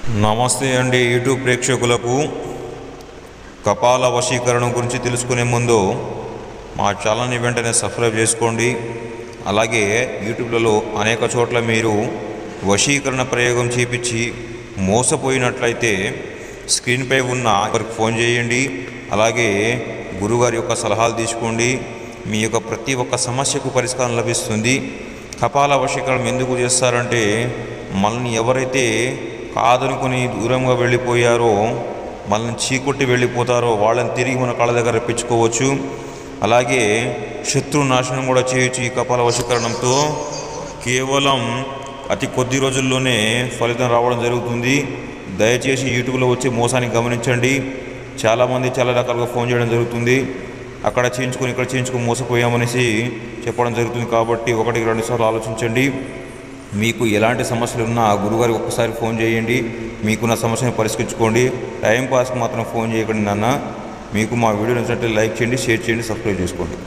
నమస్తే అండి యూట్యూబ్ ప్రేక్షకులకు. కపాల వశీకరణం గురించి తెలుసుకునే ముందు మా ఛానల్ని వెంటనే సబ్స్క్రైబ్ చేసుకోండి. అలాగే యూట్యూబ్లలో అనేక చోట్ల మీరు వశీకరణ ప్రయోగం చేపించి మోసపోయినట్లయితే స్క్రీన్పై ఉన్న వారికి ఫోన్ చేయండి. అలాగే గురుగారి యొక్క సలహాలు తీసుకోండి. మీ యొక్క ప్రతి ఒక్క సమస్యకు పరిష్కారం లభిస్తుంది. కపాల వశీకరణం ఎందుకు చేస్తారంటే, మనల్ని ఎవరైతే కాదనుకుని దూరంగా వెళ్ళిపోయారో, మనల్ని చీకొట్టి వెళ్ళిపోతారో వాళ్ళని తిరిగి మన కాళ్ళ దగ్గర రప్పించుకోవచ్చు. అలాగే శత్రు నాశనం కూడా చేయొచ్చు. ఈ కపాల వశీకరణంతో కేవలం అతి కొద్ది రోజుల్లోనే ఫలితం రావడం జరుగుతుంది. దయచేసి యూట్యూబ్లో వచ్చే మోసాన్ని గమనించండి. చాలామంది చాలా రకాలుగా ఫోన్ చేయడం జరుగుతుంది. అక్కడ చేయించుకొని ఇక్కడ చేయించుకొని మోసపోయామనేసి చెప్పడం జరుగుతుంది. కాబట్టి 1-2 సార్లు ఆలోచించండి. మీకు ఎలాంటి సమస్యలు ఉన్నా గురుగారికి ఒక్కసారి ఫోన్ చేయండి. మీకున్న సమస్యను పరిష్కరించుకోండి. టైంపాస్కి మాత్రం ఫోన్ చేయకండి నాన్న. మీకు మా వీడియో నచ్చినట్లయితే లైక్ చేయండి, షేర్ చేయండి, సబ్స్క్రైబ్ చేసుకోండి.